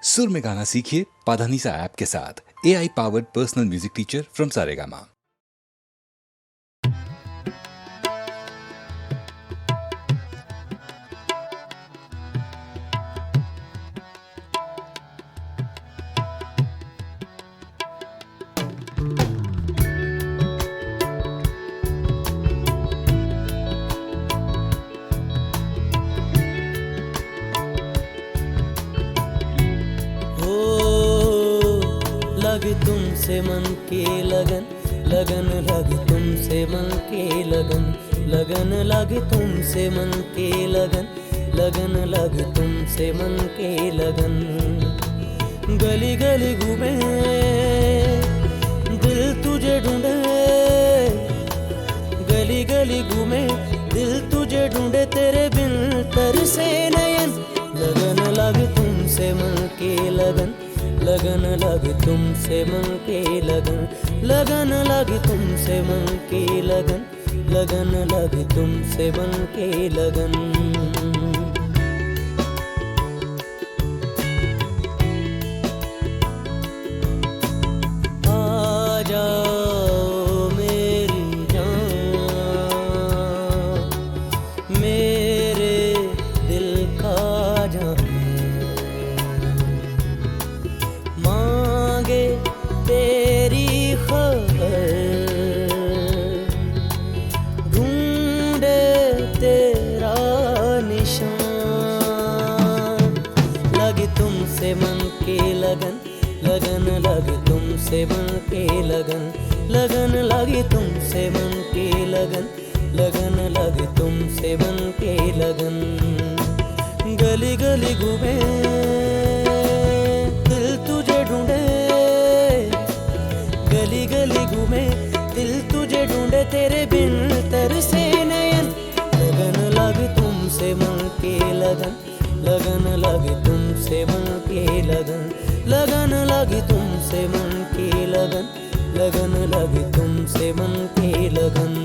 सुर में गाना सीखिए पाधानीसा ऐप के साथ। AI powered personal music teacher from Saregama. लगे तुमसे मन की लगन, लगन लगे तुमसे मन की लगन, लगन लगे तुमसे मन की लगन, लगन लगे तुमसे मन की लगन। गली गली घूमे दिल तुझे ढूंढे, गली गली घूमे दिल तुझे ढूंढे, तेरे बिन तरसे नयन। लगन लगे तुमसे मन की लगन, लगन लगे तुमसे मन की लगन, लगन लगे तुमसे मन की लगन, लगन लगे तुमसे मन की लगन। आ जाओ मेरी जान, मेरे दिल का जान, मांगे तेरी खबर, ढूंढे तेरा निशान। लगे तुमसे मन की लगन, लगन लगे तुमसे मन की लगन, लगन लगे तुमसे मन की लगन, लगन लगे तुमसे मन की लगन। गली गली घूमे ढूंढे, गली गली घूमे दिल तुझे ढूंढे, तेरे बिन तरसे नयन। लगन लगे तुमसे मन की लगन, लगन लगे तुमसे मन की लगन, लगन लगे तुमसे मन की लगन, लगन लगे तुमसे मन की लगन।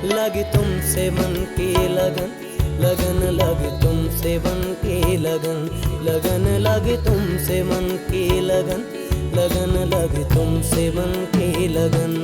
लगे तुमसे मन की लगन, लगन लगे तुमसे मन की लगन, लगन लगे तुमसे मन की लगन, लगन लगे तुमसे मन की लगन।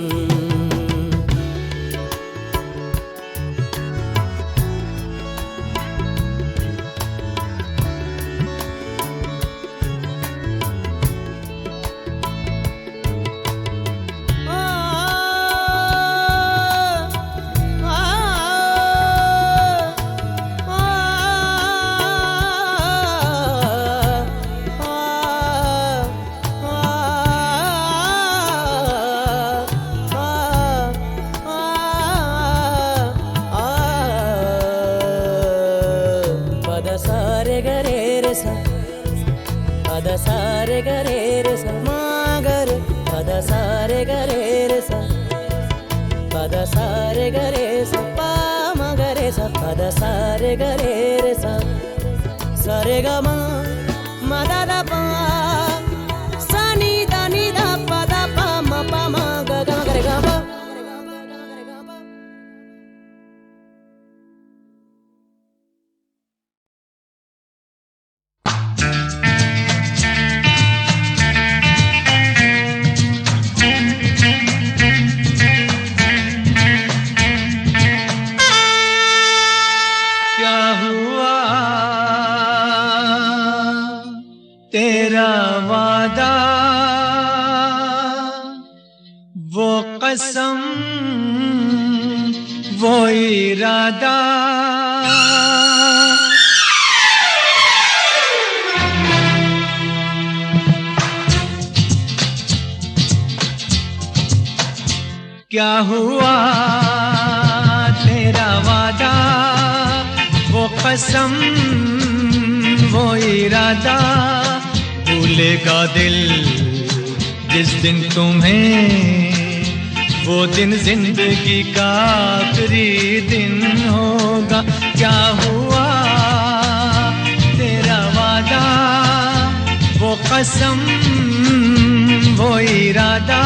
पद सारे गरे रे सा मागर, पद सारे गरे रे सा, पद सारे गरे सा पा मगरे सा, पद सारे गरे रे सा, सारे ग म म दा दा पा, सा नी दा पा दा पा म पा म ग ग म ग रे ग पा। तेरा वादा वो कसम वो इरादा क्या हुआ तेरा वादा वो कसम वो इरादा भूलेगा दिल जिस दिन तुम्हें वो दिन जिंदगी का आखिरी दिन होगा क्या हुआ तेरा वादा वो कसम वो इरादा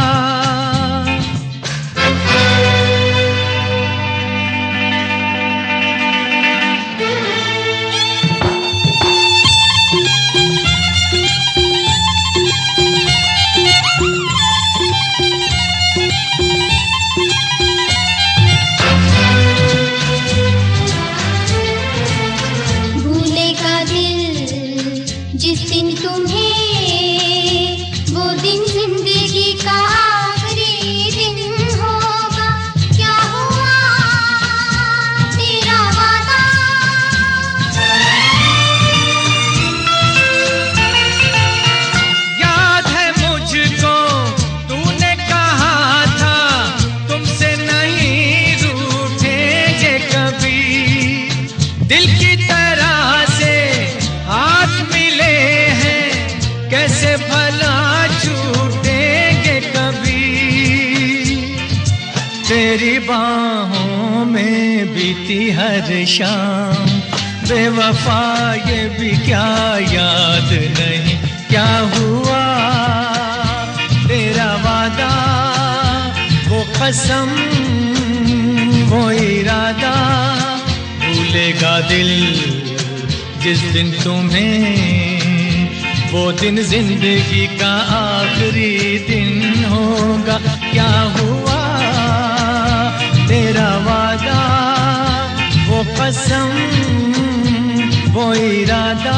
तेरी बाहों में बीती हर शाम बेवफा ये भी क्या याद नहीं क्या हुआ तेरा वादा वो कसम वो इरादा भूलेगा दिल जिस दिन तुम्हें वो दिन जिंदगी का आखिरी दिन होगा क्या हुआ तेरा वादा वो कसम वो इरादा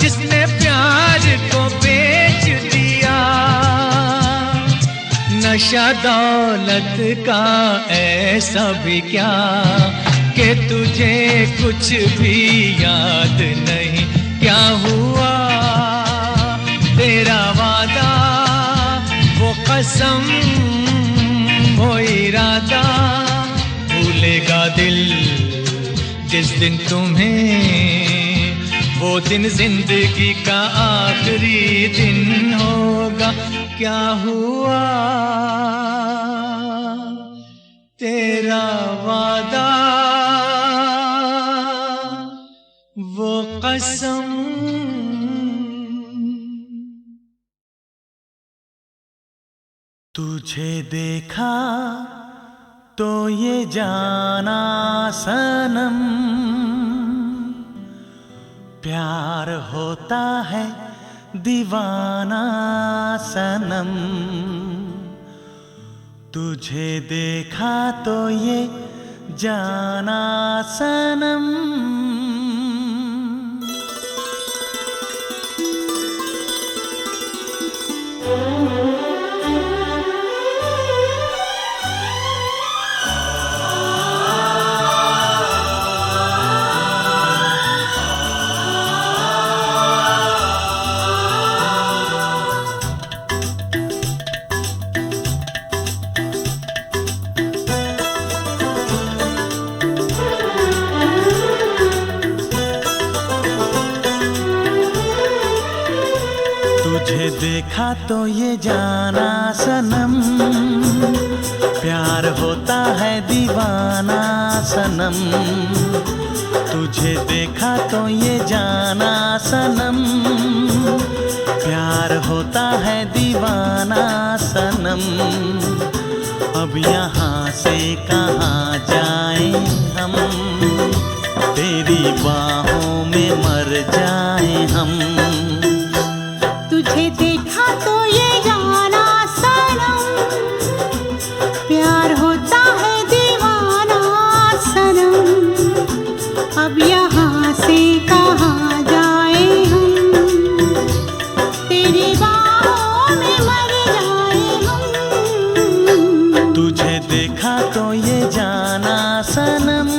जिसने प्यार को बेच दिया नशा दौलत का ऐसा भी क्या कि तुझे कुछ भी याद नहीं क्या हुआ तेरा वादा वो कसम वो इरादा भूलेगा दिल जिस दिन तुम्हें वो दिन जिंदगी का आखिरी दिन होगा क्या हुआ तेरा वादा वो कसम तुझे देखा तो ये जाना सनम प्यार होता है दीवाना सनम तुझे देखा तो ये जाना सनम तुझे देखा तो ये जाना सनम, प्यार होता है दीवाना सनम। तुझे देखा तो ये जाना सनम, प्यार होता है दीवाना सनम। अब यहाँ से कहाँ जाएं हम, तेरी बाहों में मर जाएं हम। तुझे देखा तो ये जाना सनम, प्यार होता है दीवाना सनम। अब यहाँ से कहाँ जाए हम, तेरी बाहों में मर जाए हम। तुझे देखा तो ये जाना सनम।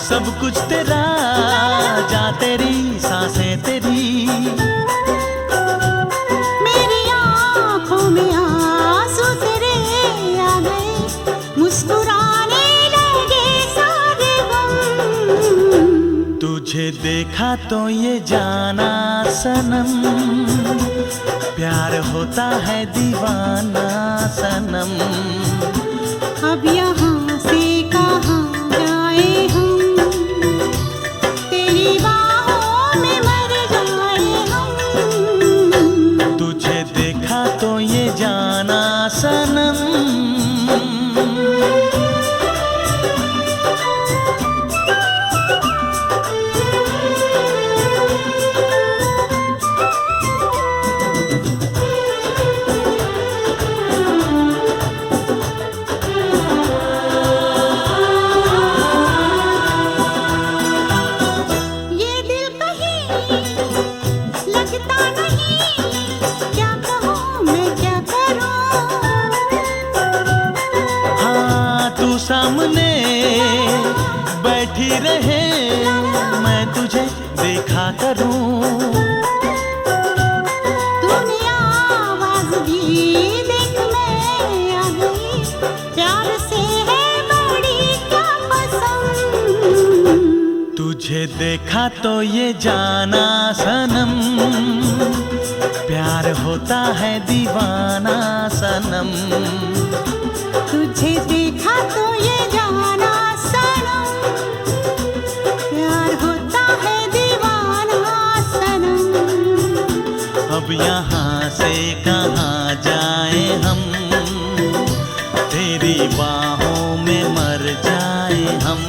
सब कुछ तेरा, जा तेरी सांसें तेरी। मेरी आँखों में आंसू तेरे आ गए, मुस्कुराने लगे सारे गम। तुझे देखा तो ये जाना सनम, प्यार होता है दीवाना सनम। अब यहाँ से कहाँ जाए हम, तेरी बाहों में मर जाए हम। तुझे देखा तो ये जाना सनम। सामने बैठी रहे, मैं तुझे देखा करूं। तूने आवाज दी, देख मैं आ गई, प्यार से है बड़ी क्या पसंद। तुझे देखा तो ये जाना सनम, प्यार होता है दीवाना सनम। तुझे देखा तो ये जाना सनम, प्यार होता है दीवाना सनम। अब यहाँ से कहाँ जाए हम, तेरी बाहों में मर जाए हम।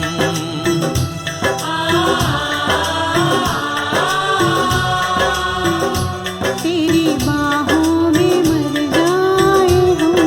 तेरी बाहों में मर जाए हम।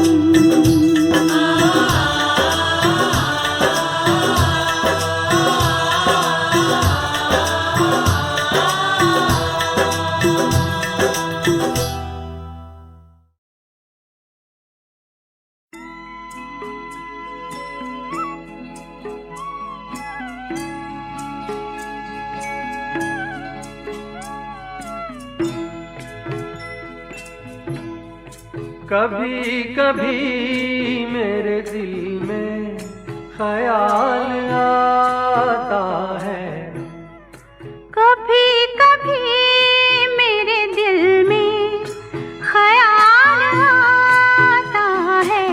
कभी कभी मेरे दिल में ख्याल आता है, कभी कभी मेरे दिल में ख्याल आता है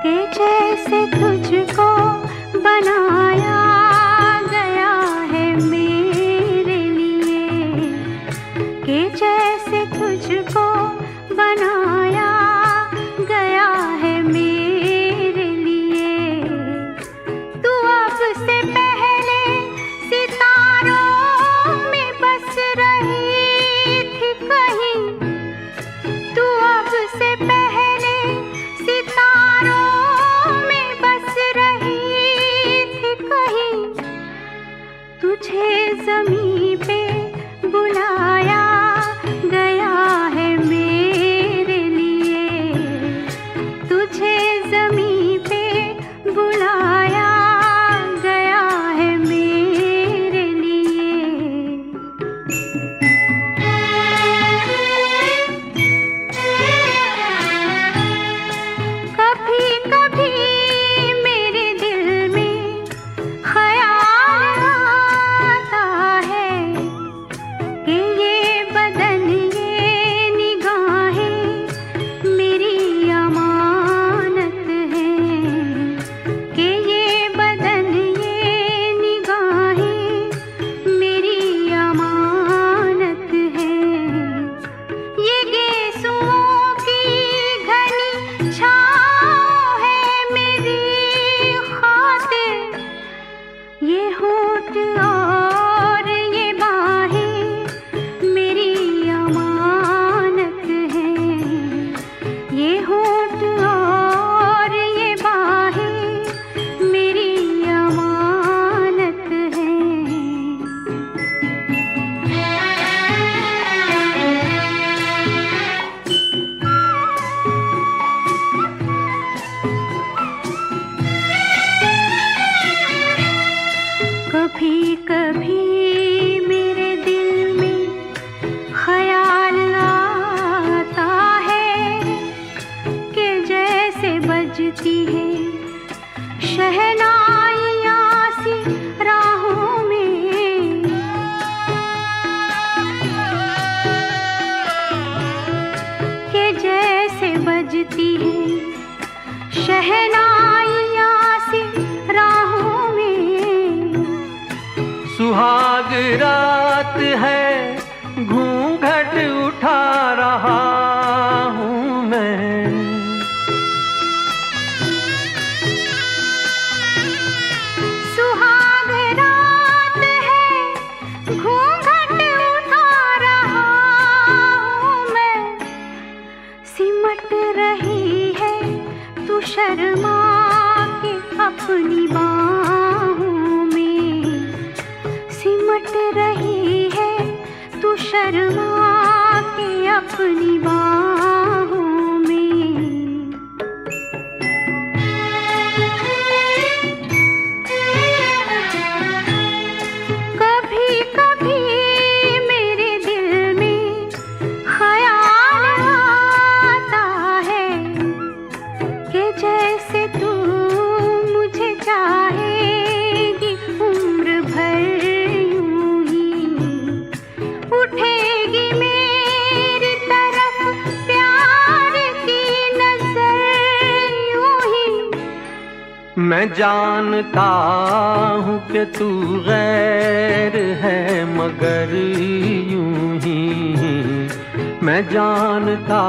कि जैसे तुझको बनाया गया है मेरे लिए, कि जैसे तुझको बनाया गया है मेरे लिए। तू अब से पहले शहनाइयाँ सी राहों में। सुहाग रात है, घूंघट उठा रहा हूँ मैं। सुहाग रात है, घूंघट उठा रहा हूँ मैं। सिमट रही है तू शर्मा के अपनी बाहों में। सिमट रही है तू शर्मा के अपनी बाहों में। कभी कभी मेरे दिल में ख्याल आता है कि जैसे तू मुझे चाहेगी उम्र भर यूं ही। उठेगी मेरी तरफ प्यार की नजर यूं ही। मैं जानता हूँ कि तू गैर है मगर यूं ही। मैं जानता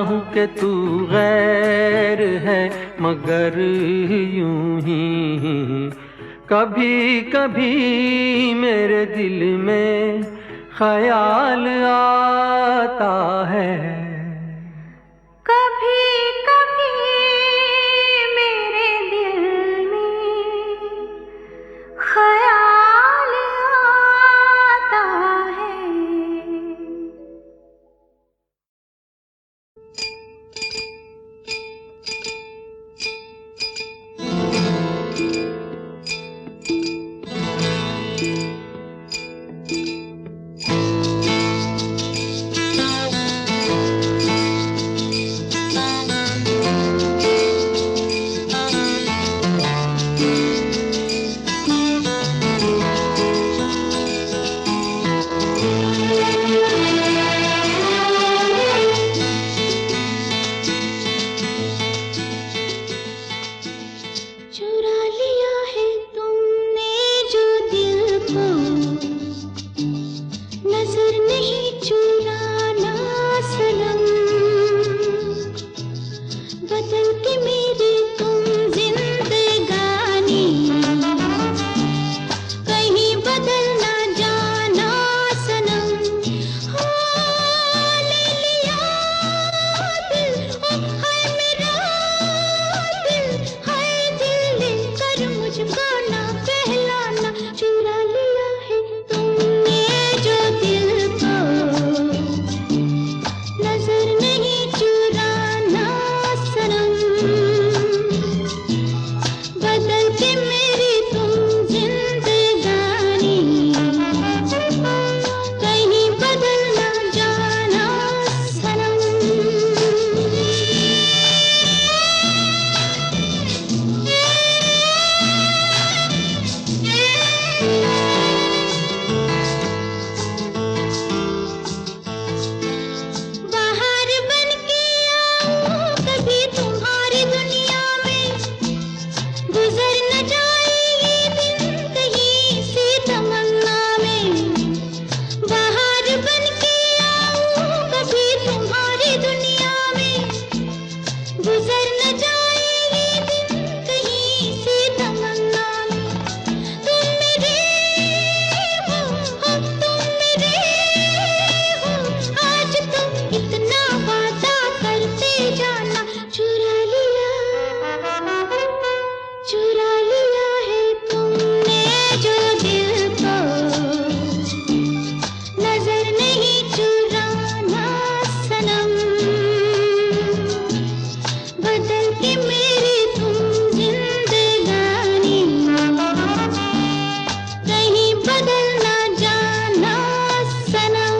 हूँ कि तू गैर है मगर यूं ही। कभी कभी मेरे दिल में ख्याल आता है। कभी कभी मेरे दिल में ख्याल आता है। चुरा लिया है तुमने जो दिल को, नजर नहीं चुराना सनम। बदल के मेरी तुम जिंदगानी, कहीं बदल ना जाना सनम। हाँ, ले लिया दिल, ओ हाय मेरा दिल, हाय दिल लेकर मुझको ना पहलाना। चुरा लिया है तुमने जो दिल को, नजर नहीं चुराना सनम। बदल के मेरी तुम जिंदगानी, कहीं बदल ना जाना सनम। बाहर बन के आऊं कभी तुम्हारी दुनिया में, गुजर न जाए ये दिन कहीं सी तमन्ना में। बाहर बन के आऊं कभी तुम्हारी दुनिया में, गुजर न जाए ये दिन कहीं सी तमन्ना में। तुम मेरे हो, तुम मेरे हो, आज तो इतना वादा करते जाना। चुरा लिया है तुमने जो दिल को, नजर नहीं चुराना सनम। बदल के मेरी तुम जिंदगानी, कहीं बदल ना जाना सनम।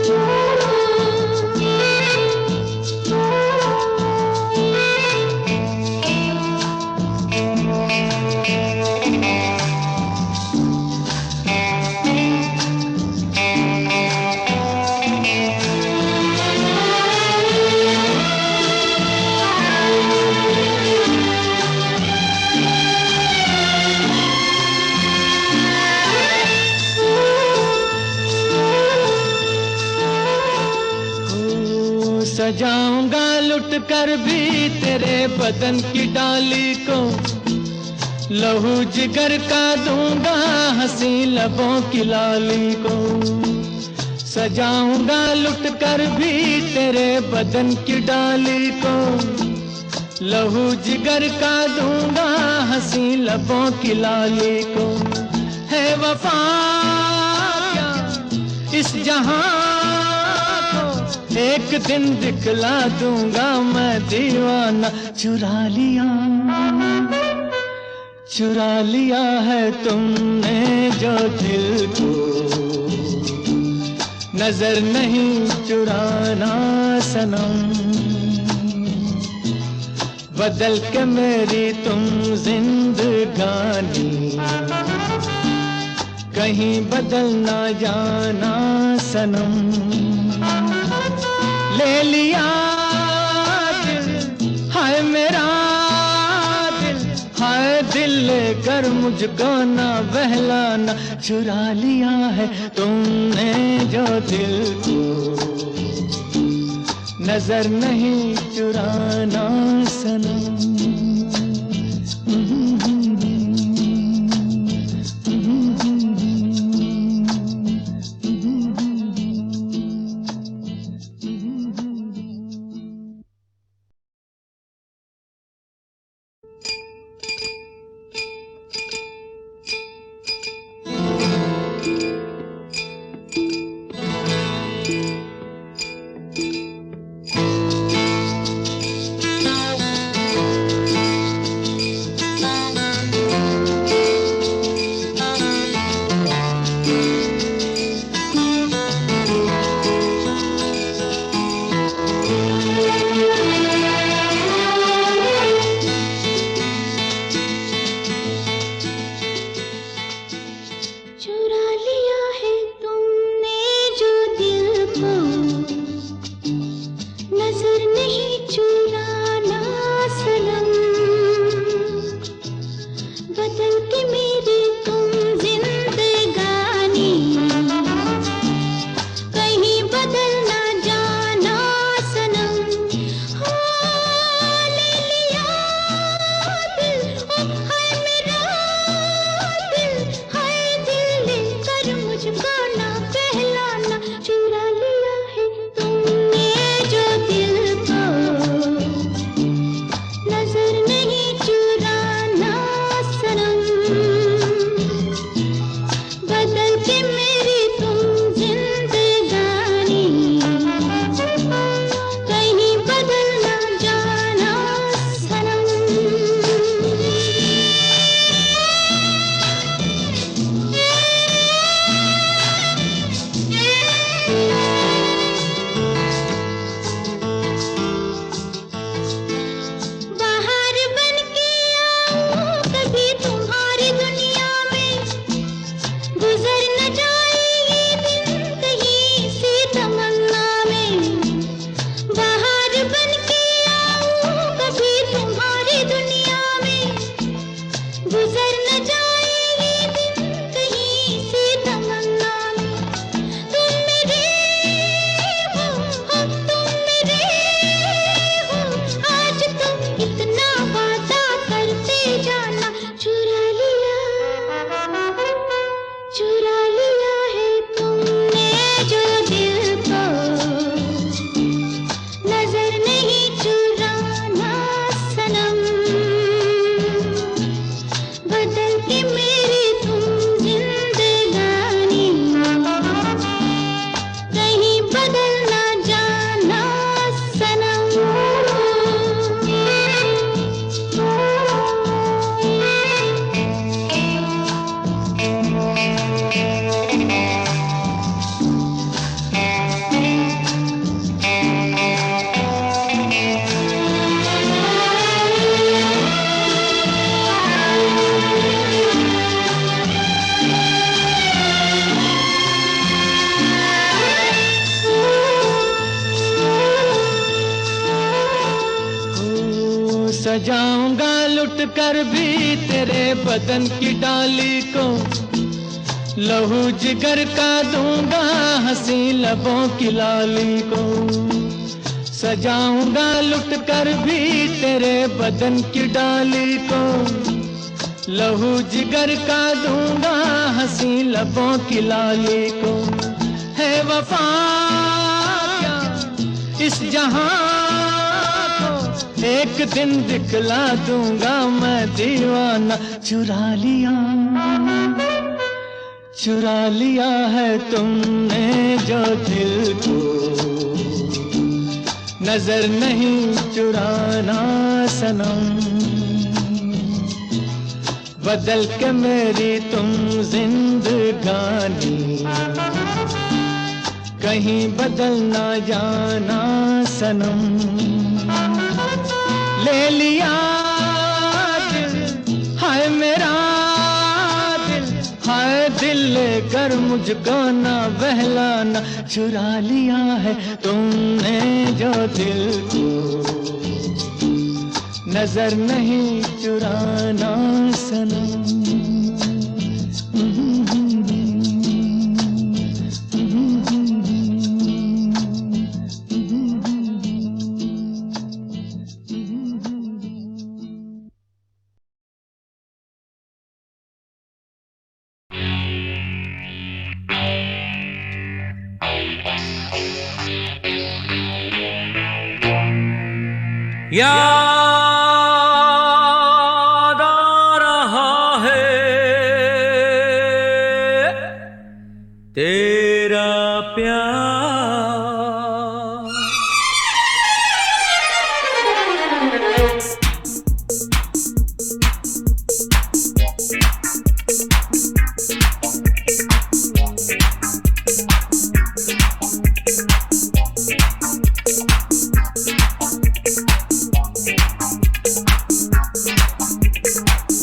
सजाऊंगा लुट कर भी तेरे बदन की डाली को, लहू जिगर का दूंगा हंसी लबों की लाली को। सजाऊंगा लुट कर भी तेरे बदन की डाली को, लहू जिगर का दूंगा हंसी लबों की लाली को। है वफा क्या इस जहां को, एक दिन दिखला दूंगा मैं दीवाना। चुरा लिया है तुमने जो दिल को, नजर नहीं चुराना सनम। बदल के मेरी तुम जिंदगानी, कहीं बदल ना जाना सनम। ले लिया दिल हाय मेरा दिल, हाय दिल लेकर मुझको ना बहलाना। चुरा लिया है तुमने जो दिल को, नजर नहीं चुराना सनम। सजाऊंगा लुट कर भी तेरे बदन की डाली को, लहू जिगर का दूंगा हंसी लबों की लाली को। सजाऊंगा लुट कर भी तेरे बदन की डाली को, लहू जिगर का दूंगा हंसी लबों की लाली को। है वफा क्या इस जहां को, एक दिन दिखला दूंगा मैं दीवाना। चुरा लिया है तुमने जो दिल को, नजर नहीं चुराना सनम। बदल के मेरी तुम जिंदगानी, कहीं बदल ना जाना सनम। ले लिया दिल, हाय मेरा दिल, हाय दिल लेकर मुझको ना बहलाना। चुरा लिया है तुमने जो दिल को, नजर नहीं चुराना सनम। याद आ रहा है तेरा प्यार,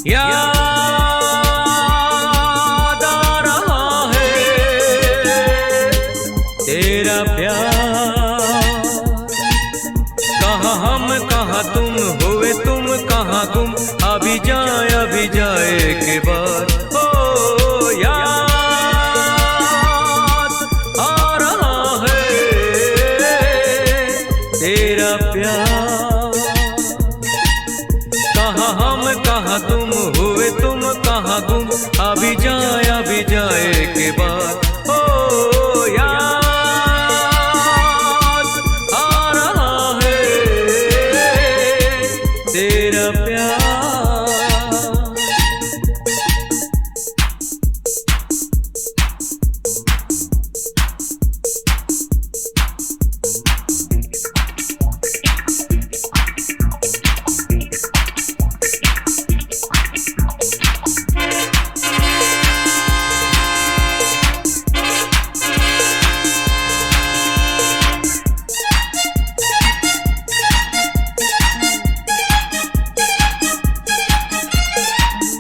याद आ रहा है तेरा प्यार। कहाँ हम कहाँ तुम, हुए तुम कहाँ गुम, अभी जाए के बाद। ओ याद आ रहा है तेरा प्यार। कहाँ हम कहाँ तुम, हुए तुम कहाँ गुम, अभी जाए के बाद। ओ याद आ रहा है तेरा प्यार।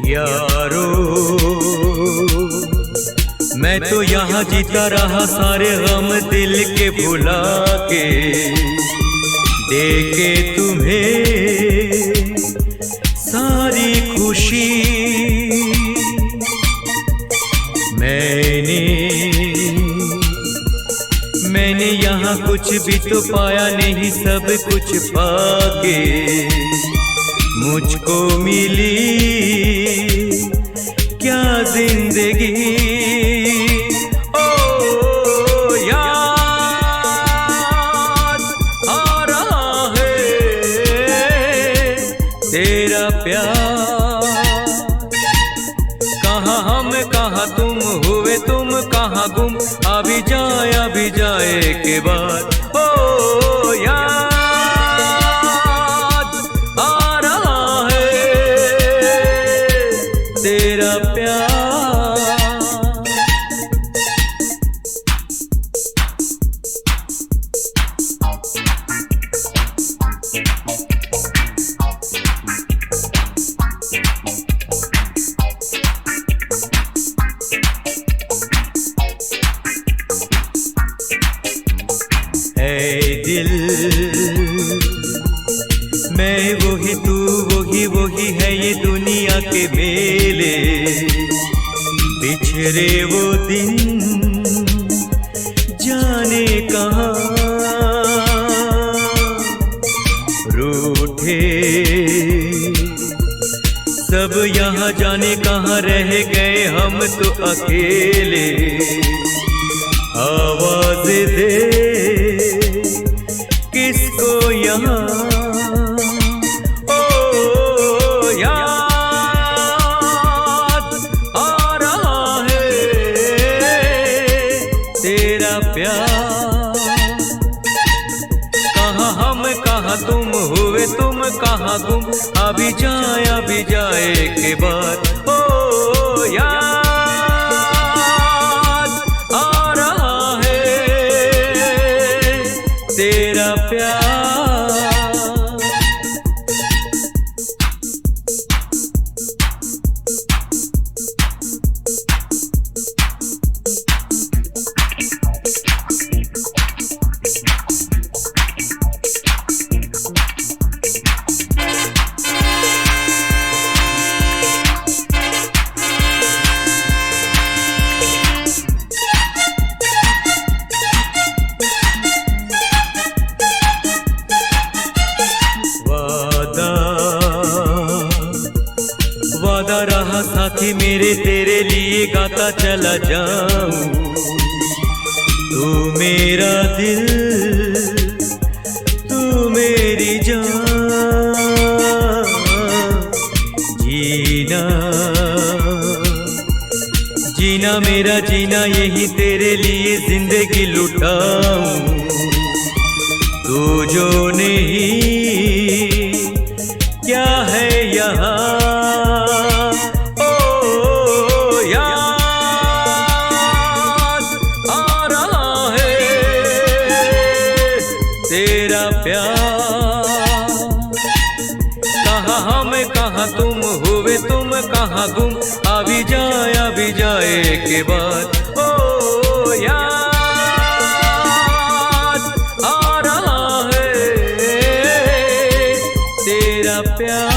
यारो मैं तो यहाँ जीता रहा सारे गम दिल के भुला के, देके तुम्हें सारी खुशी। मैंने यहाँ कुछ भी तो पाया नहीं, सब कुछ पाके मुझको मिली क्या जिंदगी। ओ याद आ रहा है तेरा प्यार। कहाँ हम कहाँ तुम, हुए तुम कहाँ गुम, अभी जाए के बाद। ओ याद आ रहा है तेरा प्यार। दिल मैं वही तू वही है ये दुनिया के मेले। बिछड़े वो दिन जाने कहाँ, सब यहाँ जाने कहाँ रह गए हम तो अकेले। आवाज दे किसको यहाँ, ओ याद आ रहा है तेरा प्यार। कहाँ हम कहाँ तुम हुए तुम कहाँ गुम, अभी जाए के बाद ओ याद आ रहा है तेरा प्यार। वादा रहा साथी मेरे तेरे लिए गाता चला जाऊं। तू मेरा दिल तू मेरी जान, जीना जीना मेरा जीना यही तेरे लिए जिंदगी लुटाऊं। तू जो नहीं क्या है यहाँ, तेरा प्यार। कहाँ हम कहाँ तुम हुए तुम कहाँ गुम, अभी जाए के बाद ओ याद आ रहा है तेरा प्यार।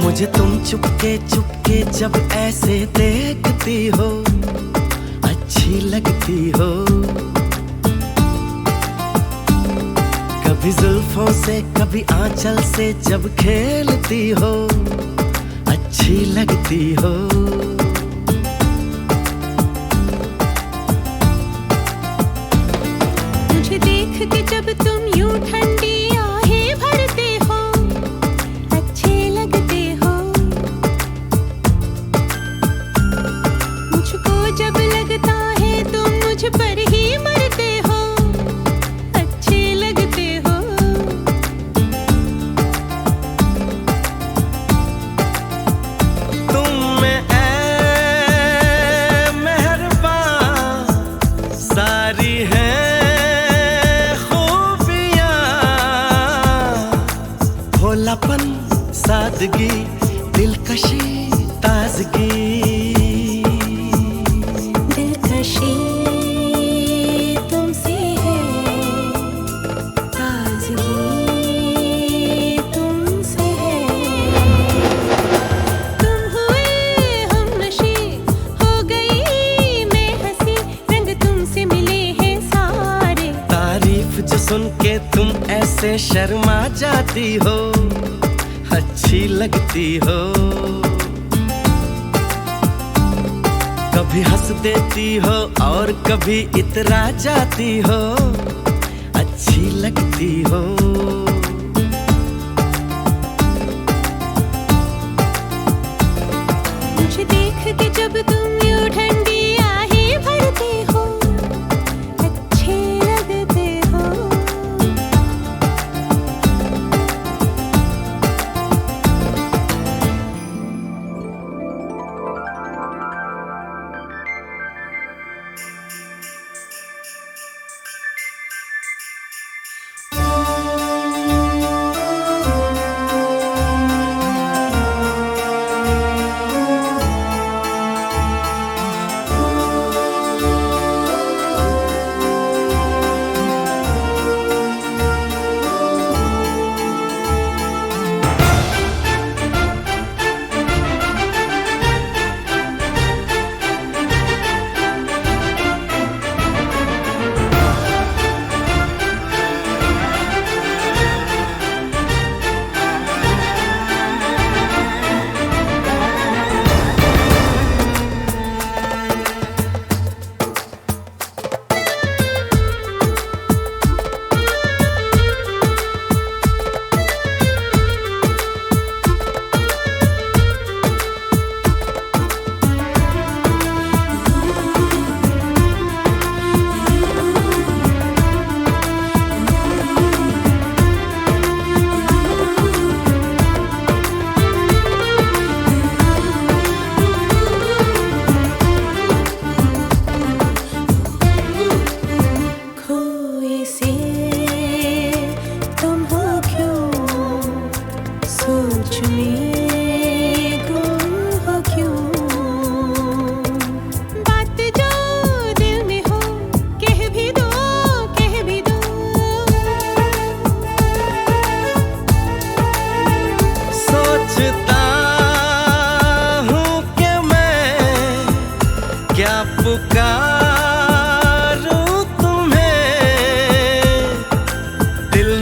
मुझे तुम चुपके चुपके जब ऐसे देखती हो, अच्छी लगती हो। कभी जुल्फों से कभी आंचल से जब खेलती हो, अच्छी लगती हो। मुझे देख के जब तुम यूं ठंडी आहें भरते हो, अच्छे लगते हो। मुझको जब लगता है तुम मुझ पर ही मरते हो, अच्छे लगते हो। तुम में ऐ मेहरबान सारी है भोलापन सादगी दिलकशी ताजगी। दिलकशी तुमसे है, ताजगी तुमसे है। तुम हुए हमनशी हो गई मैं हंसी, रंग तुमसे मिले हैं सारे। तारीफ जो सुन के तुम ऐसे शर्मा जाती हो, अच्छी लगती हो। कभी हंस देती हो और कभी इतरा जाती हो, अच्छी लगती हो।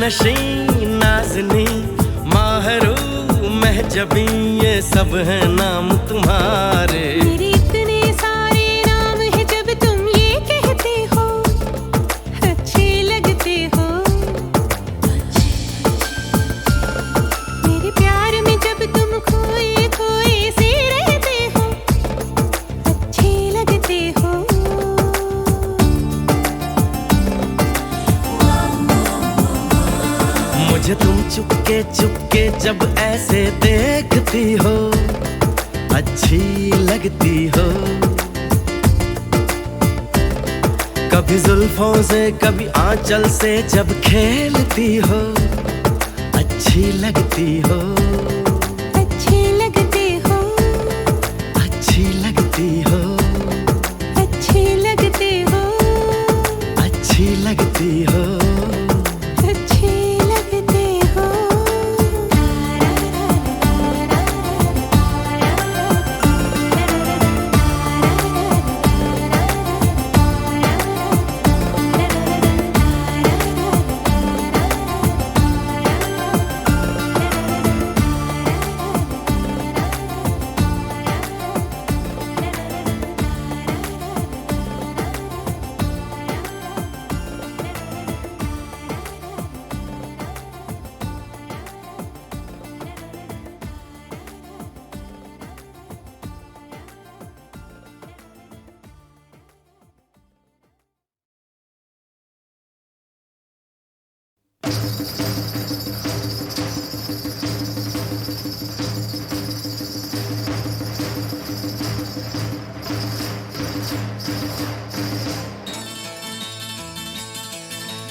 नशीं नाज़नी माहरू महजबी ये सब है नाम तुम्हारे। मेरे इतने सारे नाम है जब तुम ये कहते हो अच्छे लगते हो। मेरे प्यार में जब तुम खोए खोए से रहते हो अच्छे लगते हो। मुझे तुम चुपके चुपके जब ऐसे देखती हो अच्छी लगती हो। कभी जुल्फों से कभी आंचल से जब खेलती हो अच्छी लगती हो। अच्छे लगते हो। अच्छी लगती हो। अच्छे लगते हो। अच्छी लगती हो। अच्छे लगते हो।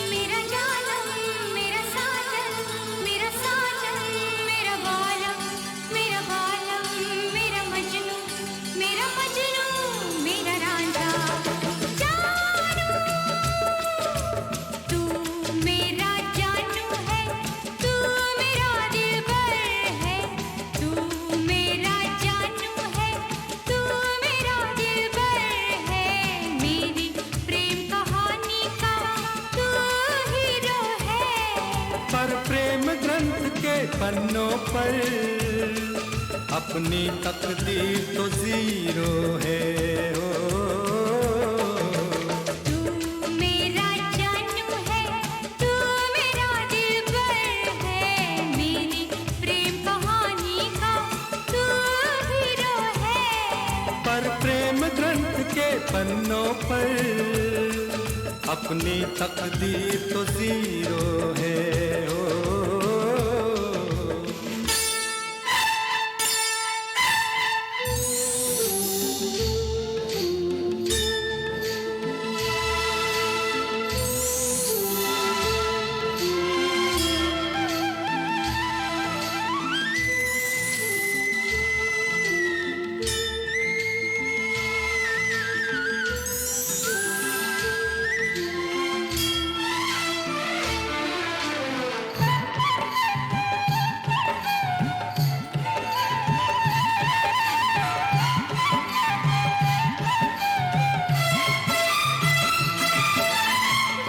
मेरा जानम मेरा साजन मेरा साजन मेरा बालम मेरा बालम मेरा मजनू मेरा रांझा। जानू तू मेरा जानू है तू मेरा दिलबर है। तू मेरा जानू है तू मेरा दिलबर है। मेरी प्रेम कहानी का तू हीरो है। पर प्रेम ग्रंथ के पन्नों पर अपनी तकदीर तो जीरो है। ओ, तू मेरा जानू है तू मेरा दिलबर है। मेरी प्रेम कहानी का तू हीरो है। पर प्रेम ग्रंथ के पन्नों पर अपनी तकदीर तो जीरो है। ओ,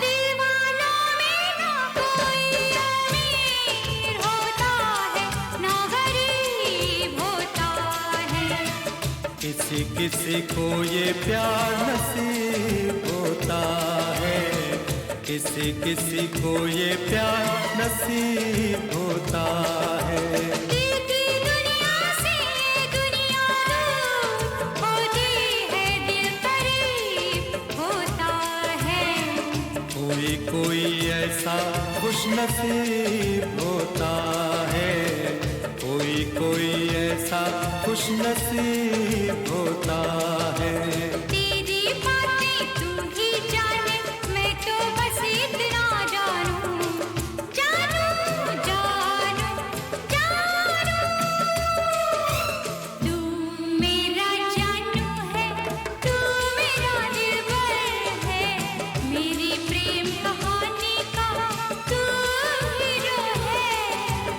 दीवानों में ना कोई अमीर होता है ना गरीब होता है। किसी किसी को ये प्यार नसीब होता है। किसी किसी को ये प्यार नसीब होता है। की दुनिया से दुनिया दूर होती है दिल करीब होता है। कोई कोई ऐसा खुश नसीब होता है। कोई कोई ऐसा खुश नसीब होता है। तेरी बातें तू ही जाने मैं तो बस इतना जानू। जानू जानू जानू तू मेरा जानू है तू मेरा दिलबर है। मेरी प्रेम कहानी का तू हीरो है।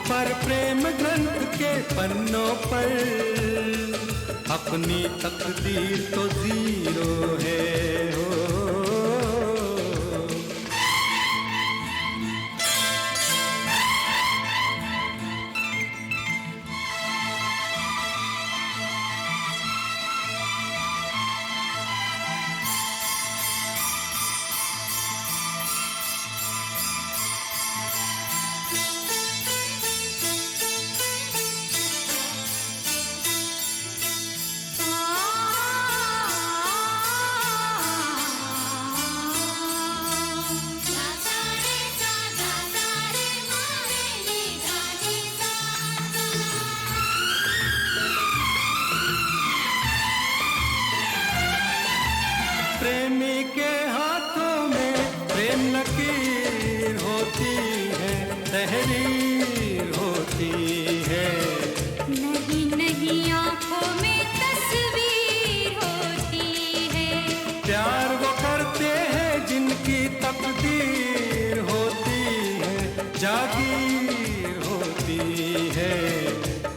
पर प्रेम ग्रंथ के पन्नों पर अपनी तकदीर तो जीरो है। ओ, लकीर होती है, तहरीर होती है। नहीं नहीं आंखों में तस्वीर होती है। प्यार वो करते हैं जिनकी तकदीर होती है, जागीर होती है।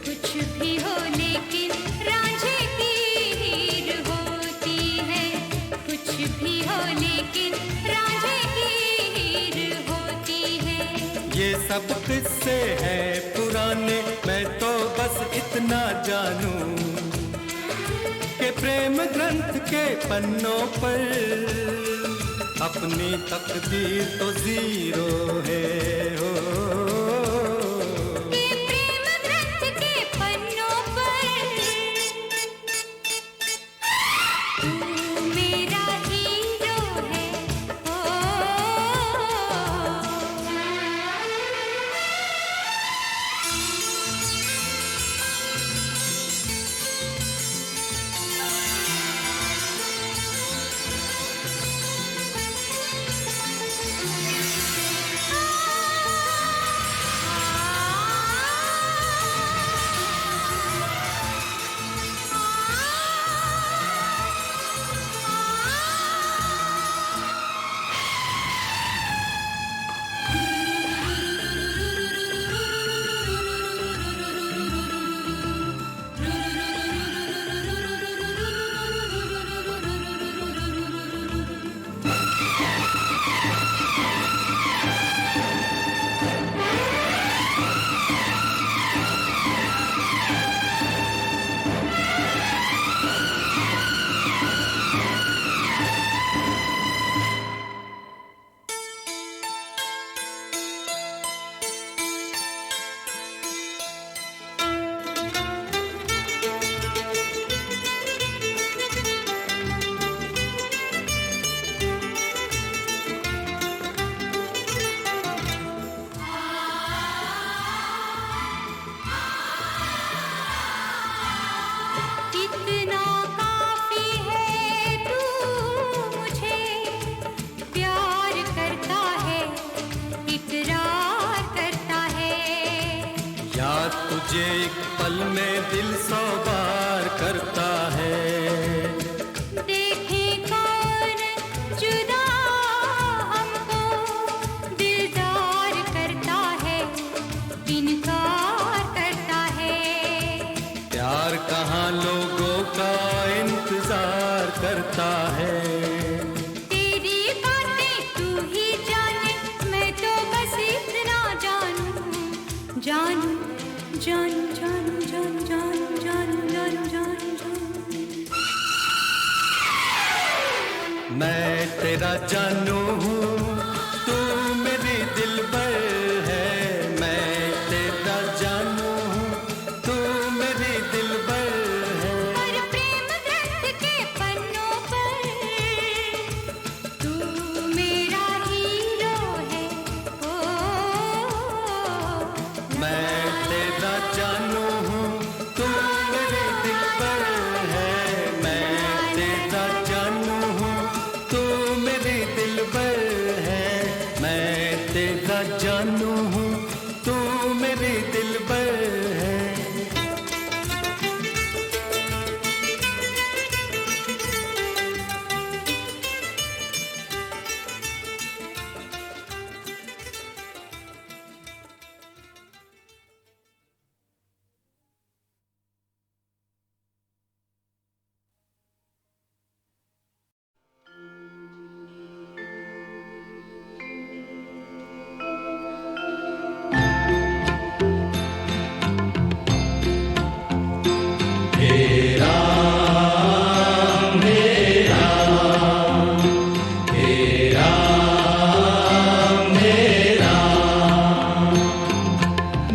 कुछ भी हो लेकिन रांझे की हीर होती है। कुछ भी हो लेकिन रांझे की हीर होती है। ये सब किस्से हैं पुराने, मैं तो बस इतना जानूं कि प्रेम ग्रंथ के पन्नों पर अपनी तकदीर तो जीरो है हो। ये प्रेम ग्रंथ के पन्नों पर तू मेरा हीरो है। ओ इतना काफी है तू मुझे प्यार करता है, इकरार करता है। याद तुझे एक पल में दिल सौ बार करता है। देखे कौन जुदा हमको दिलदार करता है, इनकार करता है। प्यार कहाँ लोगों का इंतजार करता है। तेरी बातें तू ही जाने, मैं तो बस इतना जानूं। जानूं जानूं जानूं जानूं जानूं जानूं जानूं जानूं। मैं तेरा जानू हूँ, तू मेरी दिलबर है। मैं तेरा जानू हूँ, तू मेरी दिलबर है। पर प्रेम ग्रंथ के पन्नों पर तू मेरा हीरो है। ओ मैं तेरा जानू हूँ, तू मेरी दिलबर है। मैं तेरा जानू हूँ, तू मेरी दिलबर है। मैं तेरा जानू हूँ, तू मेरी दिलबर है।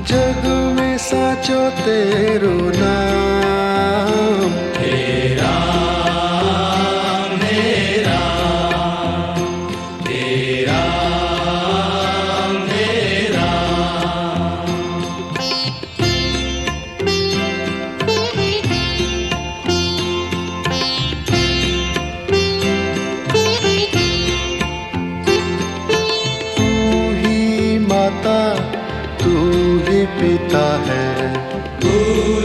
जग में साचो तेरो नाम। पिता है, तू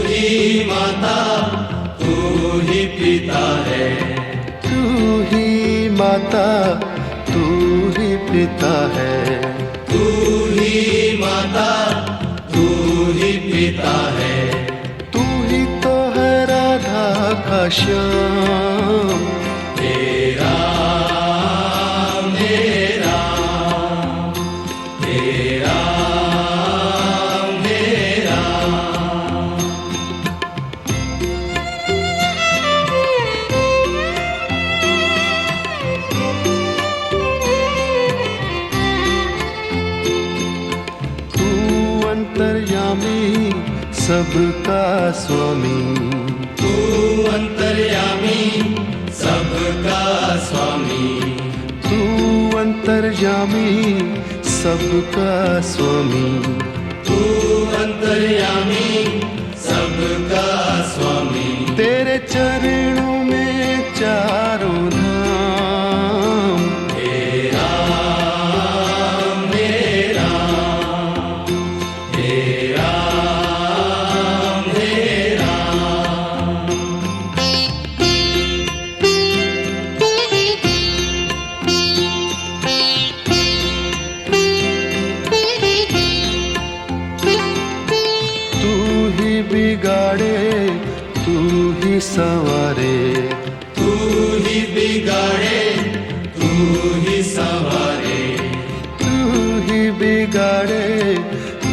ही माता, तू ही पिता है, तू ही माता, तू ही पिता है, तू ही माता, तू ही पिता है, तू ही तो है राधा का श्याम, तेरा मेरा, तेरा मेरा। तू अंतर्यामी सबका स्वामी, तू अंतर्यामी सबका स्वामी, तू अंतर्यामी सबका स्वामी, तू अंतर्यामी सबका स्वामी, तेरे चरणों में चारों धाम, तेरा मेरा, तेरा मेरा। तू ही बिगाड़े, तू ही संवारे, तू ही बिगाड़े, तू ही संवारे, तू ही बिगाड़े,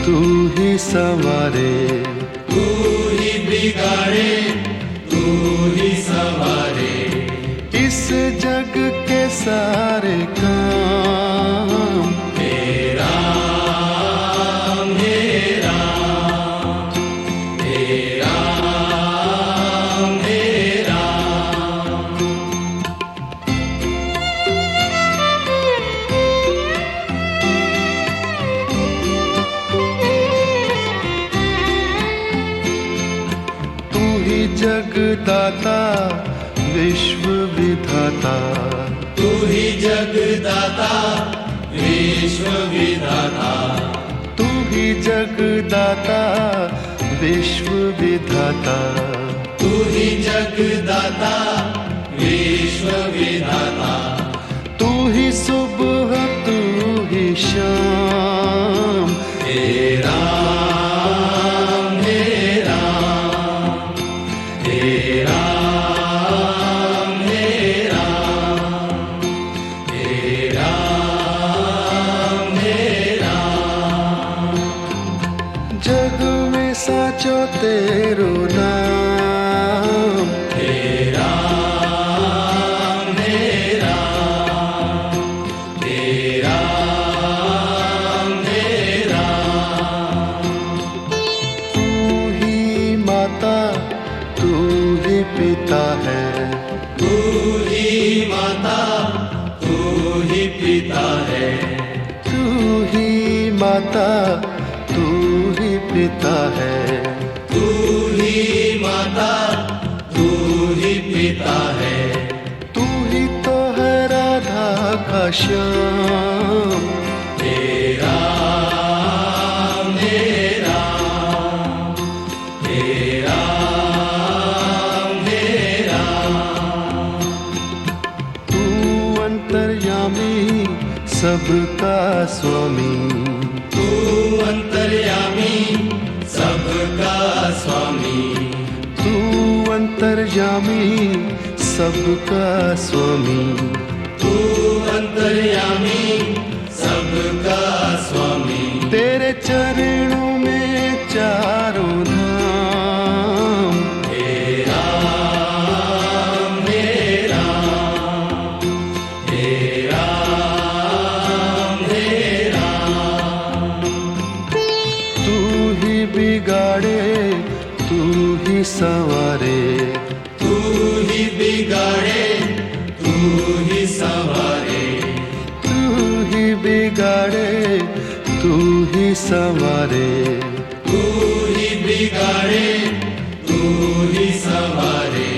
तू ही संवारे, तू ही बिगाड़े, तू ही संवारे, इस जग के सारे काम, तेरा मेरा, तेरा मेरा। तू ही जगदाता विश्व विधाता, तू ही जगदाता विश्व विधाता, तू ही जगदाता विश्व विधाता, तू ही जगदाता विश्व विधाता, तू ही सुबह, तू ही शाम, तेरा मेरा, तेरा मेरा, तेरा मेरा। जग में साचो तेरो नाम, तेरा मेरा, तेरा मेरा। तू ही माता, तू ही पिता है, तू ही माता, तू ही पिता है, तू ही माता, तू ही पिता है, तू ही माता, तू ही पिता है, तू ही तो है राधा का श्याम, तेरा मेरा, तेरा मेरा। तू अंतर्यामी सबका स्वामी, तू अंतर्यामी सबका स्वामी, तू अंतर्यामी सबका स्वामी, तू अंतर्यामी सबका स्वामी, तेरे चरणों में चारों धाम, तेरा मेरा, तेरा मेरा। तू ही बिगाड़े, तू ही संवारे, तू ही बिगाड़े, तू ही संवारे, तू ही बिगाड़े, तू ही संवारे, तू ही बिगाड़े, तू ही संवारे,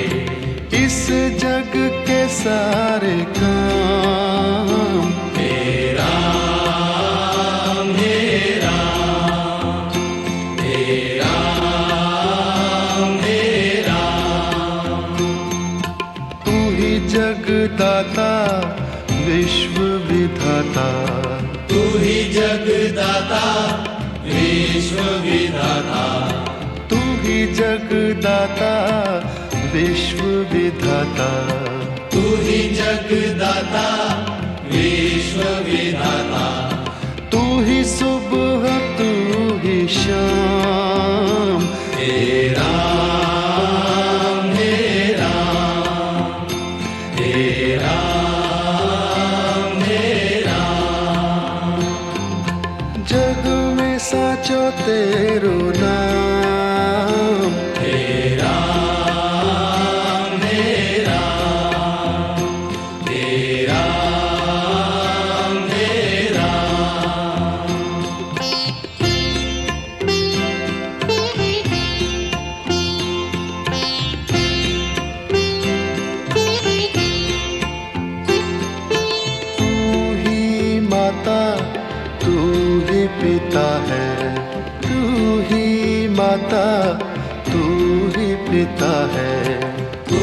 इस जग के सारे काम, तेरा मेरा, जगदाता विश्व विधाता, तू ही जगदाता विश्व विधाता, तू ही जगदाता विश्व विधाता, तू ही सुबह तू ही शाम, हे राम हे राम, हे राम हे राम। जग में साचो तेरो नाम, हे राम हे राम, हे राम हे राम। तू ही माता तू ही पिता है, तू ही माता तू ही पिता है, तू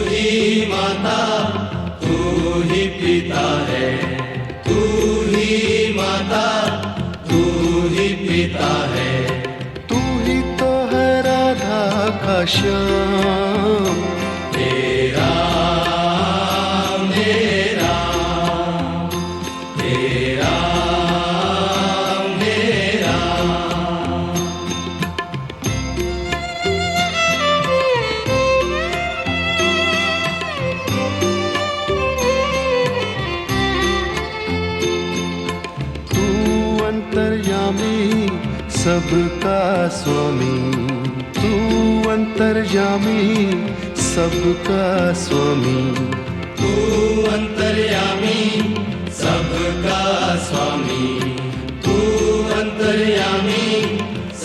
ही माता तू ही पिता है, तू ही माता तू ही पिता है, तू ही तो है राधा का श्याम, हे राम हे राम, हे राम हे राम। तू अंतर्यामी सबका स्वामी, तू अंतर्यामी सबका स्वामी, तू अंतर्यामी सबका स्वामी, तू अंतर्यामी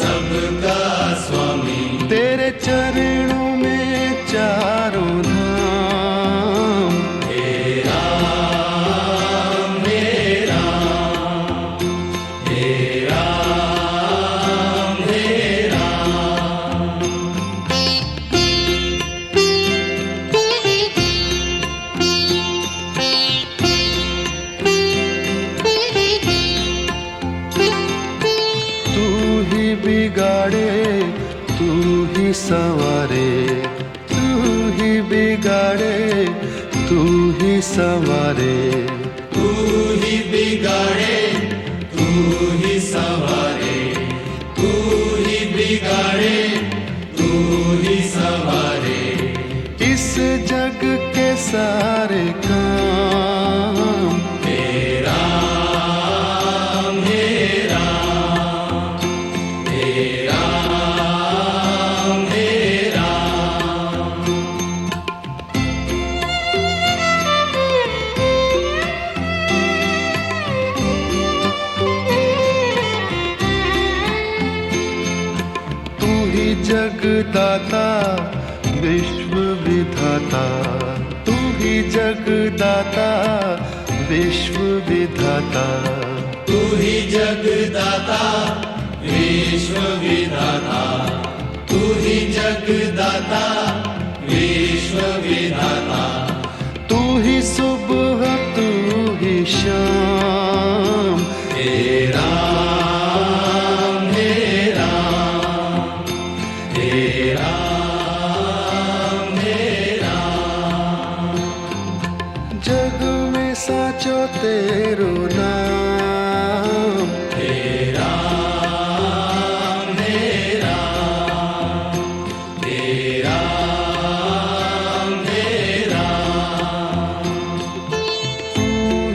सबका स्वामी। तेरे चरणों में चारों धाम, हे राम हे राम, हे राम हे राम। तू ही बिगाड़े तू ही संवारे, तू ही बिगाड़े तू ही संवारे, तू ही बिगाड़े तू ही संवारे, तू ही बिगाड़े तू ही संवारे। इस जग के सारे काम, हे राम हे राम, हे राम हे राम। तू ही जगदाता विश्व विधाता, तू ही जगदाता विश्व विधाता, तू ही जगदाता विश्व विधाता, तू ही जगदाता विश्व विधाता, तू ही सुबह तू ही शाम, हे राम हे राम, हे राम हे राम। जग में साचो तेरो नाम, हे राम हे राम, हे राम हे राम। तू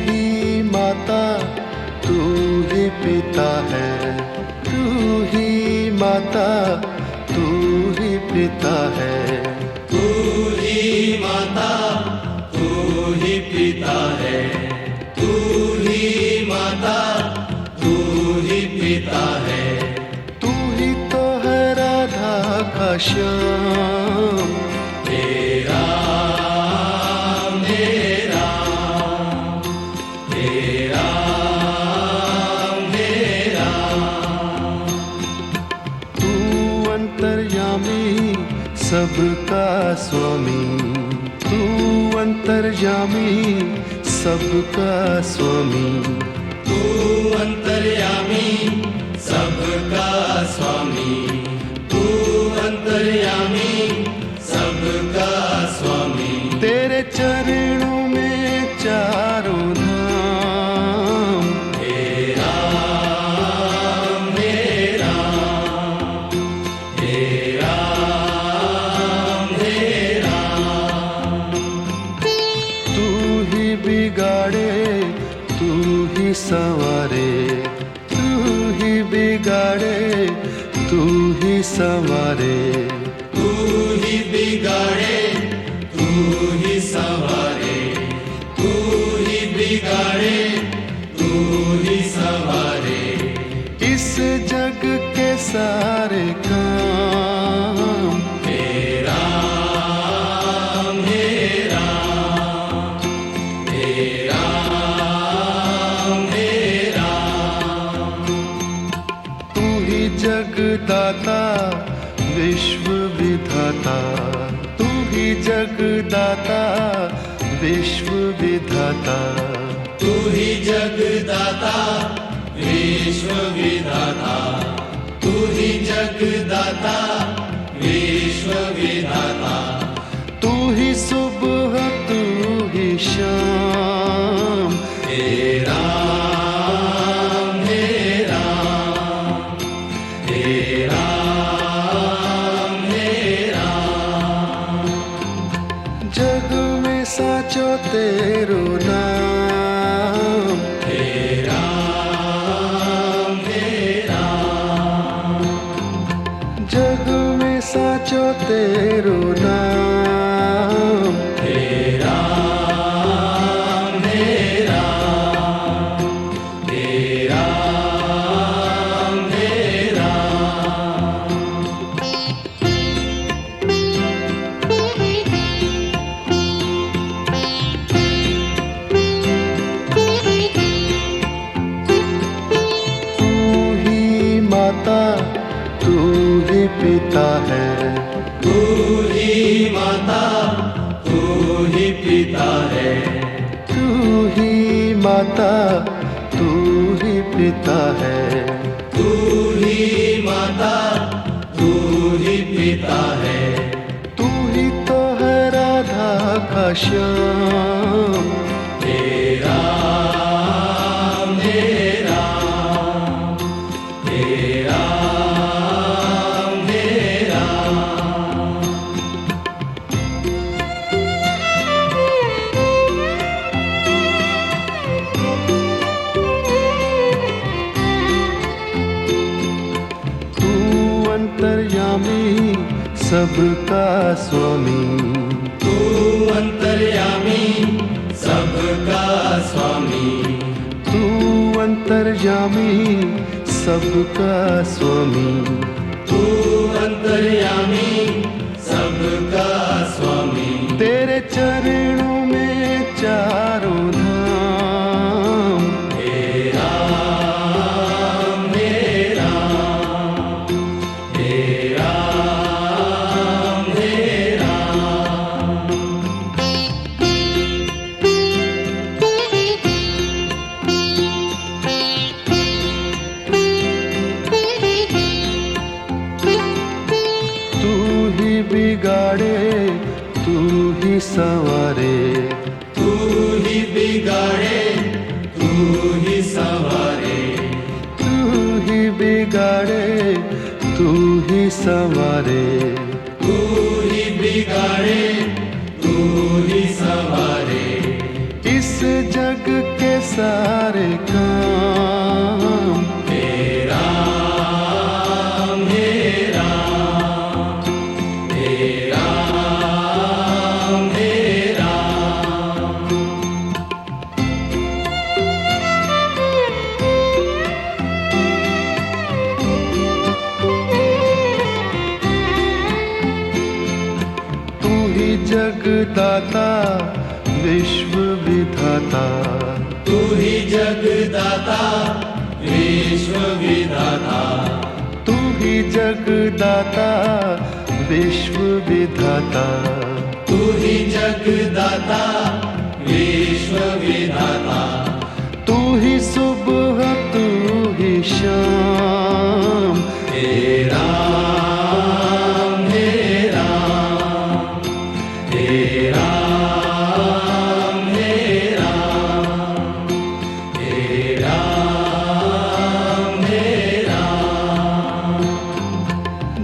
ही माता तू ही पिता है, तू ही माता तू ही पिता है, तू ही माता तू ही पिता है, तू ही माता तू ही पिता है, तू ही तो है राधा का श्याम, हे राम हे राम, हे राम हे राम। तू अंतर्यामी सबका स्वामी, तू अंतर्यामी सबका स्वामी, तू अंतर्यामी सबका स्वामी, तू अंतर्यामी सबका स्वामी। तेरे चरणों में चारों धाम, हे राम हे राम, हे राम हे राम। तू ही बिगाड़े तू ही संवारे, तू ही बिगाड़े तू ही संवारे, तू ही बिगाड़े तू ही संवारे, तू ही बिगाड़े तू ही संवारे। इस जग के सारे काम, हे राम हे राम, हे राम हे राम। तू ही जगदाता विश्व विधाता, तू ही जगदाता विश्व विधाता, तू ही जगदाता विश्व विधाता, तू ही जगदाता विश्व विधाता। तू ही सुबह तू ही शाम, हे राम हे राम, हे राम हे राम। जग में साचो तेरो नाम, हे राम हे राम, जग में साचो तेरो नाम। हे राम हे राम, हे राम हे राम। तू ही माता तू ही पिता है, तू ही माता तू ही पिता है, तू ही माता तू ही पिता है, तू ही माता तू ही पिता है। तू ही तो है राधा का श्याम, हे राम हे राम, हे राम हे राम। तू अंतर्यामी सबका स्वामी, तू अंतर्यामी सबका स्वामी, तू अंतर्यामी सबका स्वामी। तू अंतर्यामी सबका स्वामी। तेरे चरणों में चारों धाम, हे राम हे राम, हे राम हे राम। तू ही बिगाड़े तू ही संवारे, तू ही बिगाड़े तू ही संवारे, तू ही बिगाड़े तू ही संवारे। तू ही बिगाड़े तू ही संवारे। इस जग के सारे काम, हे राम हे राम, हे राम हे राम। तू ही जगदाता विश्व विधाता, तू ही जगदाता विश्व विधाता, तू ही जगदाता विश्व विधाता। तू ही जगदाता विश्व विधाता। तू ही सुबह तू ही शाम। हे राम हे राम हे राम हे राम हे राम हे राम।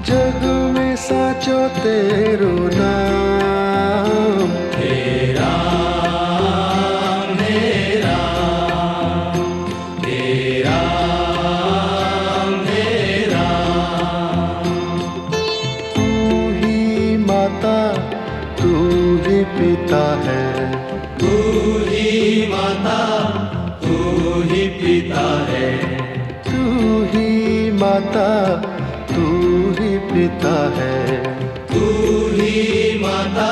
जग में साचो तेरो नाम। हे राम हे राम हे राम हे राम। तू ही माता तू ही पिता है। तू ही माता तू ही पिता है। तू ही माता तू ही पिता है। तू ही माता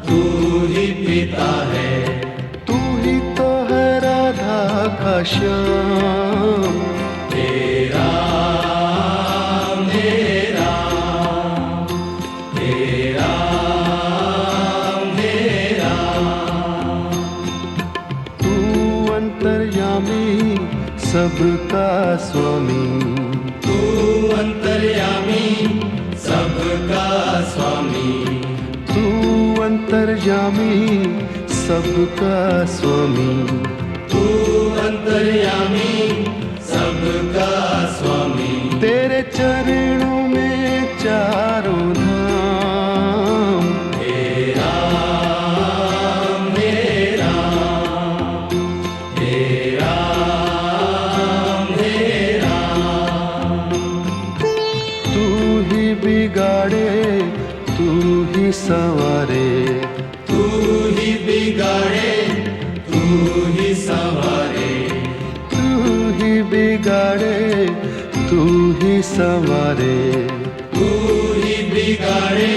तू ही पिता है। तू ही तो है राधा का श्याम। हे राम हे राम हे राम हे राम। तू अंतर्यामी सबका स्वामी। तू अंतर्यामी सबका स्वामी। तू अंतर्यामी सबका स्वामी। तू अंतर्यामी सबका स्वामी। तेरे चरणों में चारों धाम। हे राम हे राम हे राम हे राम। तू ही बिगाड़े तू ही संवारे। तू ही बिगाड़े तू ही संवारे। तू ही बिगाड़े तू ही संवारे। तू ही बिगाड़े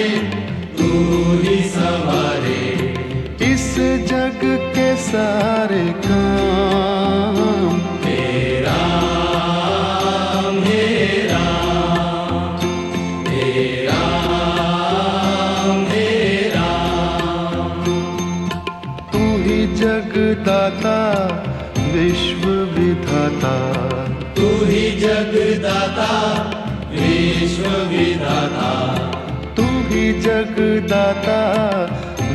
तू ही संवारे। इस जग के सारे काम। हे राम हे राम हे राम हे राम। तू ही जगदाता विश्व विधाता। तू ही जगदाता विश्व विधाता। तू ही जगदाता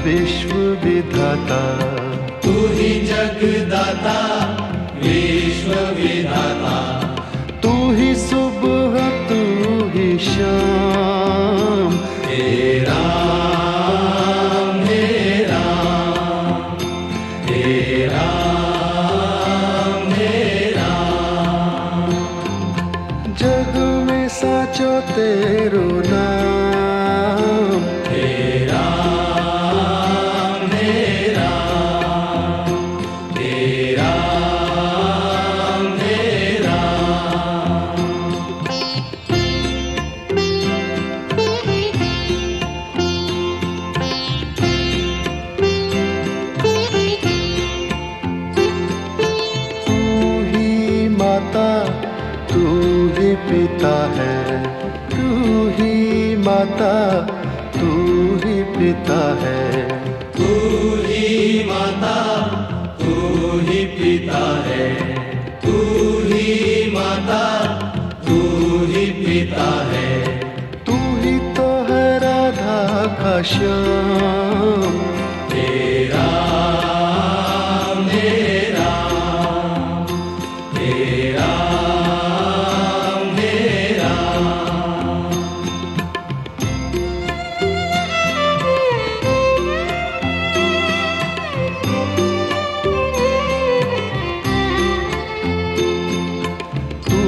विश्व विधाता। तू ही जगदाता विश्व विधाता। तू ही सुबह तू ही शाम। हे राम हे राम हे राम हे राम। जग में साचो तेरो नाम। हे राम हे राम हे राम हे राम। तू ही माता तू ही पिता है। तू ही माता तू ही पिता है। तू ही माता तू ही पिता है। तू ही माता तू ही पिता है। तू ही तो है राधा का श्याम। हे राम हे राम हे राम हे राम। तू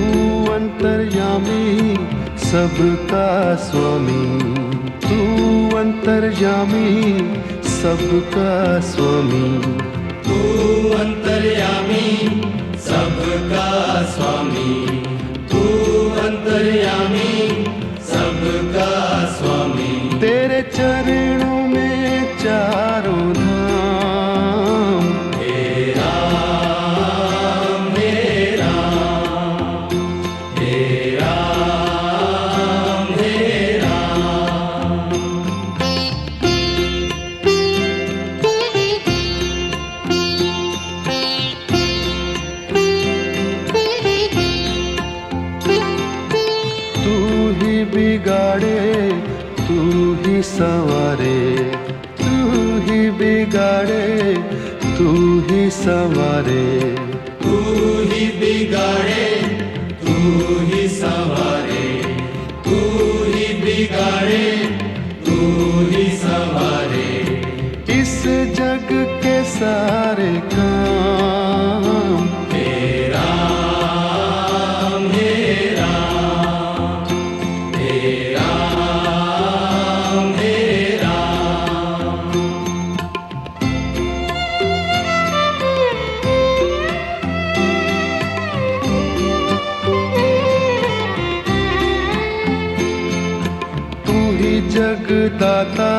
अंतर्यामी सबका स्वामी। तू अंतर्यामी सबका स्वामी। तू अंतर्यामी सबका स्वामी। तू अंतर्यामी सबका स्वामी। तेरे चरणों में चारों धाम। हे राम हे राम हे राम हे राम। बिगाड़े तू ही संवारे, तू ही बिगाड़े तू ही संवारे, तू ही बिगाड़े तू ही संवारे, तू ही बिगाड़े तू ही संवारे। इस जग के सारे काम तेरा मेरा, तेरा मेरा। तू ही जगदाता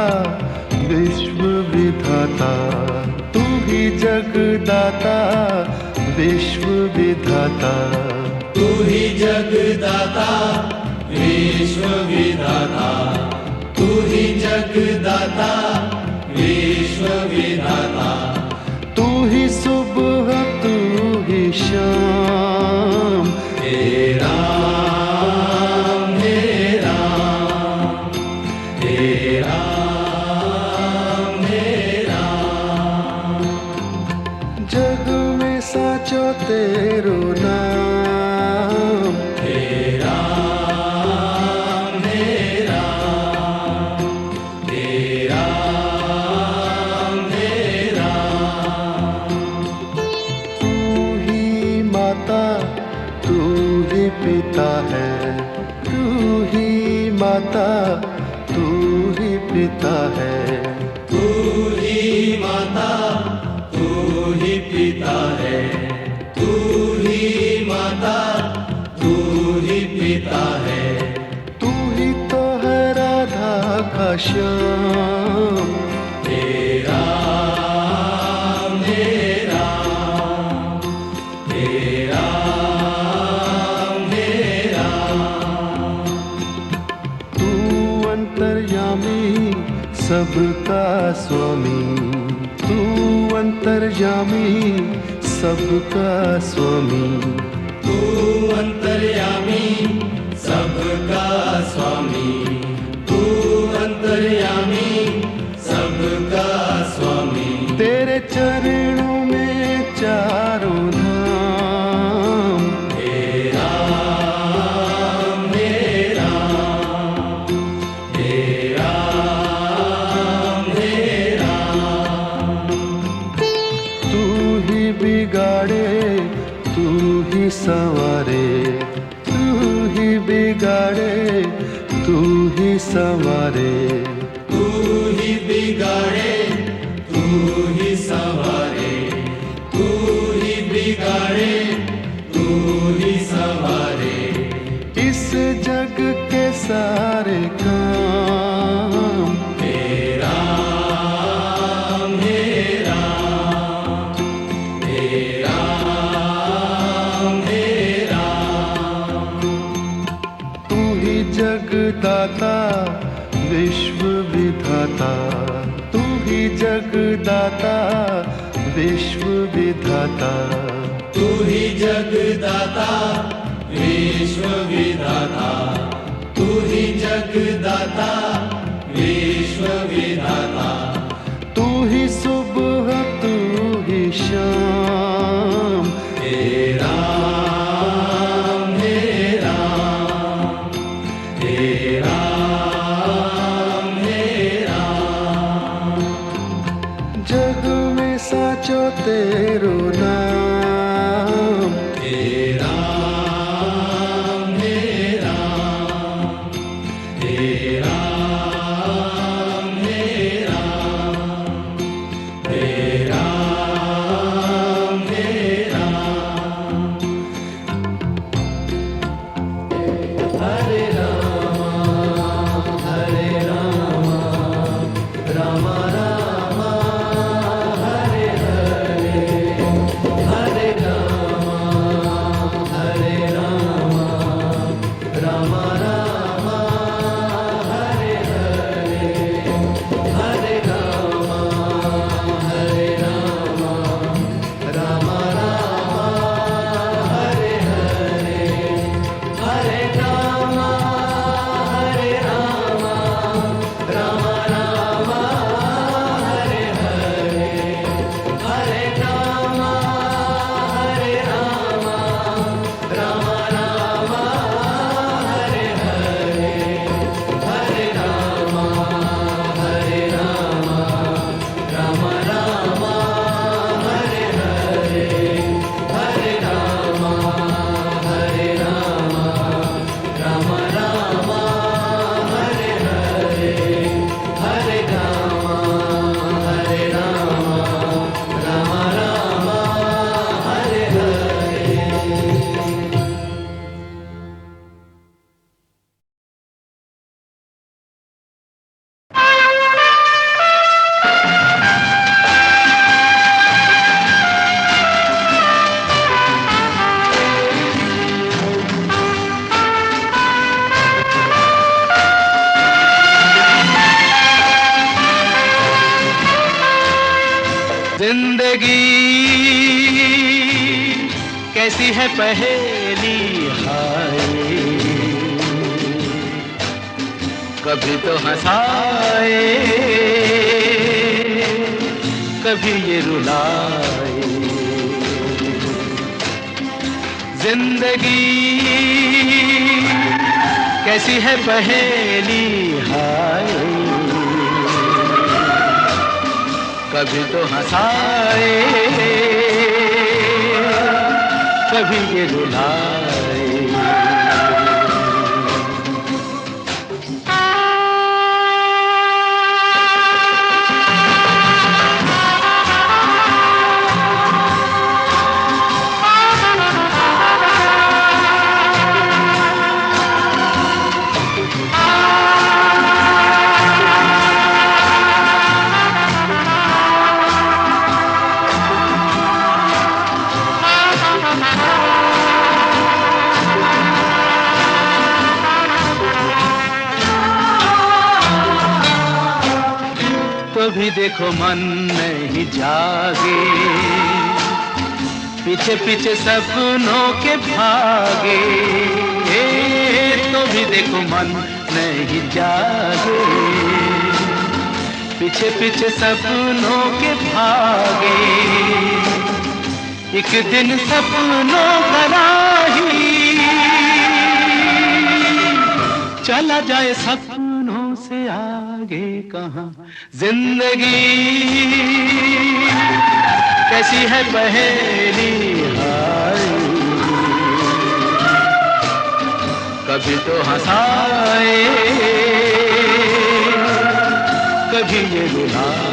विश्व विधाता, तू ही जगदाता विश्व विधाता, तू ही जगदाता विश्व विधाता, तू ही जगदाता विश्व विधाता। तू ही सुबह तू ही शाम, तेरा मेरा, तेरा मेरा। जग में साचो तेरो नाम, तेरा मेरा, तेरा मेरा। तू ही माता तू ही पिता है, तू ही माता तू ही पिता है, तू ही माता तू ही पिता है, तू ही माता तू ही पिता है। तू ही तो है राधा का श्याम, तेरा मेरा, तेरा मेरा। तू अंतर्यामी सबका स्वामी, तू अंतर्यामी सबका स्वामी, तू अंतर्यामी सबका स्वामी, तू अंतर्यामी सबका स्वामी। तेरे चरणों में चारों धाम, तेरा मेरा, तेरा मेरा। तू ही बिगाड़े तू ही संवारे, तू ही बिगाड़े तू ही संवारे, तू ही बिगाड़े तू ही संवारे, तू ही बिगाड़े तू ही संवारे। इस जग के सारे काम तेरा मेरा, तेरा मेरा। तू ही जगदाता विश्व विधाता, तू ही जगदाता विश्व विधाता, तू ही जगदाता विश्व विधाता, तू ही जगदाता विश्व विधाता। तू ही सुबह तू ही शाम, तेरा मेरा, तेरा मेरा। जग में साचो तेरो नाम, तेरा मेरा, तेरा जिंदगी कैसी है पहेली हाय, कभी तो हंसाए कभी ये रुलाए। जिंदगी कैसी है पहेली हाय, कभी तो हंसाए कभी ये रुलाए। भी देखो मन नहीं जागे, पीछे पीछे सपनों के भागे। तो भी देखो मन नहीं जागे, पीछे पीछे सपनों के भागे। एक दिन सपनों का राही चला जाए सपनों से आगे कहाँ। जिंदगी कैसी है पहेली हाय, कभी तो हंसाए कभी ये रुलाए।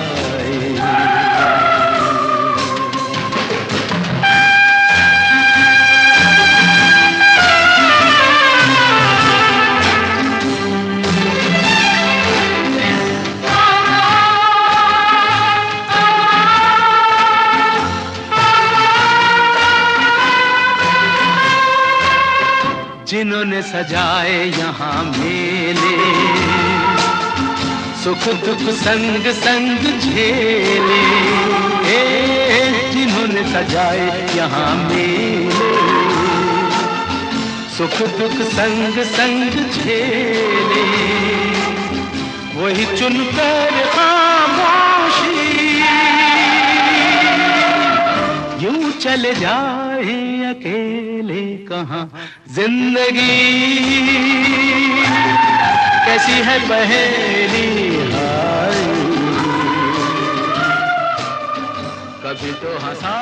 जिन्होंने सजाए यहाँ मेले, सुख दुख संग संग झेले। जिन्होंने सजाए यहाँ मेले, सुख दुख संग संग झेले। वही चुनकर खामोशी यूं चले जाए अकेले कहाँ। जिंदगी कैसी है पहेली हाय, कभी तो हंसा